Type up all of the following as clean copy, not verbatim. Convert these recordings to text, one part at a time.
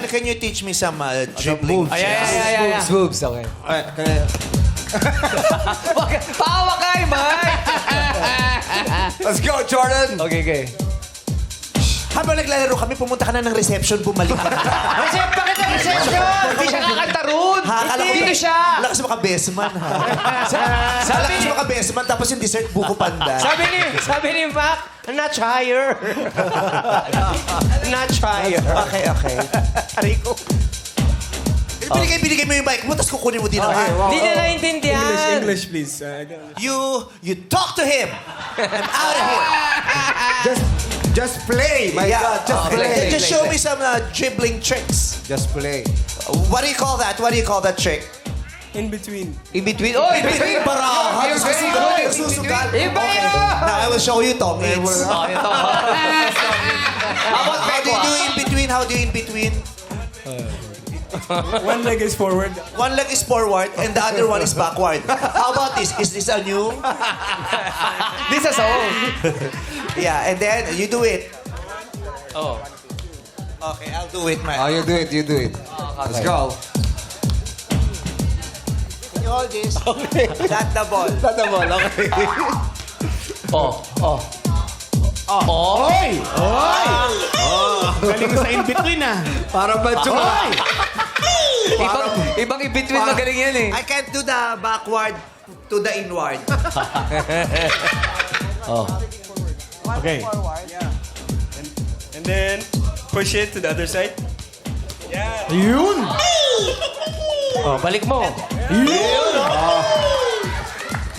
Can you teach me some dribbling? Ayan. Boobs, okay. Pawakay, Mike! Let's go, Jordan! Okay. Habang naglalaro kami, pumunta ka na ng reception, bumalik ka. Bakit ang reception? Hindi siya kakanta ron. Dito siya. Lakas mo ka-bestman, ha? Lakas mo ka-bestman, tapos yung dessert, buko panda. Sabi ni Mac, notch higher. Notch higher. Okay. Rico. Binigay mo yung bike mo, tapos kukunin mo din ang Hindi niya naiintindihan. English, please. You talk to him. I'm out of here. Just play, my God. Just play. Just show me some dribbling tricks. Just play. What do you call that? What do you call that trick? In between. In between. Oh, in between. Baraha. You're very good. Susugal. Iba Okay. yun. Now I will show you, Tom. Ito. How do you do in between? How do you in between? One leg is forward. One leg is forward and the other one is backward. How about this? Is this a new? This is all. Yeah, and then you do it. Oh. Okay, I'll do it, man. Oh, you do it. Let's go. Can you hold this? Okay. Not the ball. Okay. Oh. Galing ko sa in between Para ba chuma? Ibang in-between magaling yan eh. I can't do the backward to the inward. Okay. And then push it to the other side. Yeah. Oh, balik mo.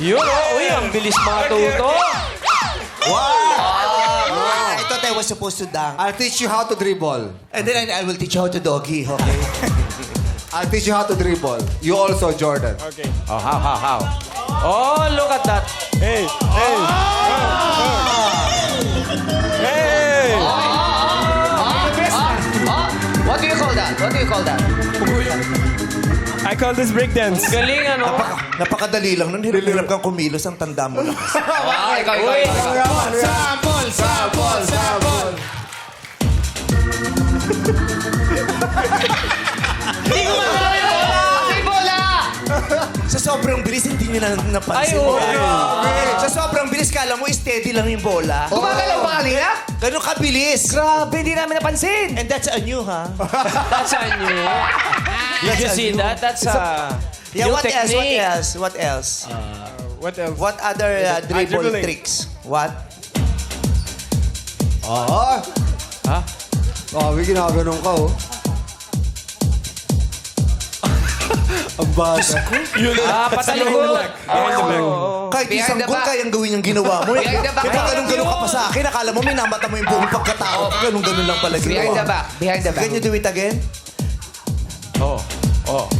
Yun. Uy, ang bilis matuto. I thought I was supposed to dunk. I'll teach you how to dribble. And then I will teach you how to doggy, okay? I'll teach you how to dribble. You also, Jordan. Okay. Oh, how? Oh, look at that. Hey. What do you call that? I call this breakdance. Galing, ano? Napakadali lang nun. Hirap kang kumilos. Ang tanda mo lang. Ikaw. Sabol! Hindi ko makakala yung bola! Kasi bola! Sa sobrang bilis, hindi nyo na napansin. Ay, oo. Sa sobrang bilis, kala mo steady lang yung bola. Gumagalaw ba kanina? Ganun kabilis. Grabe, hindi namin napansin. And that's a new, ha? That's a new. Did you see that? That's a Yeah, new what technique. else? What else? What else? What other dribble dribbling. tricks? What? Ha? May ginaganon ka, oh. Ang bata. Patalikod. Behind the back. Kahit Behind isang the goal, back. kayang gawin yung ginawa mo. Behind the back. Kaya ganun-ganun ka pa sa akin. Akala mo, minamata mo yung buong pagkatao. Ganun-ganun lang pala ginawa. Behind the back. Can you do it again? Oh,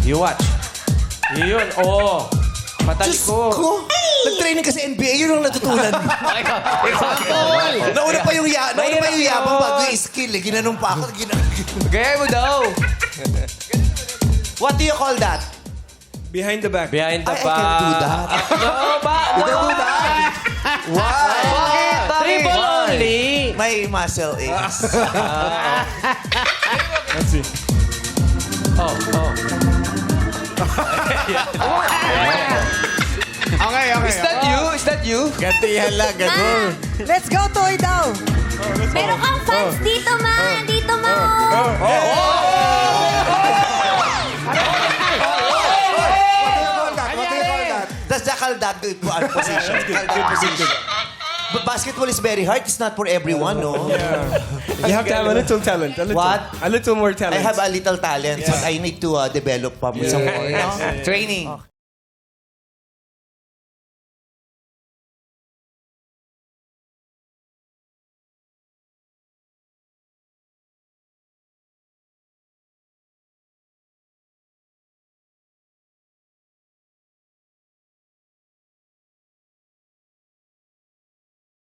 you watch. Yun, Diyos patalikod. ko! Nag-training ka sa NBA, yun ang natutunan mo. Example. Nauna pa yung yabang bago yung skill eh. Ginanong pa ako. Gaya mo daw. What do you call that? Behind the back. Behind the I back. can do that. No, Why? Bakit? Dribble only. My muscle aches. Let's see. Oh. Okay. Is that you? Gatihan lang, ganun. Let's go, Toy daw. Meron kang fans dito, man. Dito, man. What do you call that? That's the kaldag position. Kaldag position. But basketball is very hard. It's not for everyone, no? You have to have a little talent. What? A little more I talent. have a little talent, but I need to develop some more. No? Training.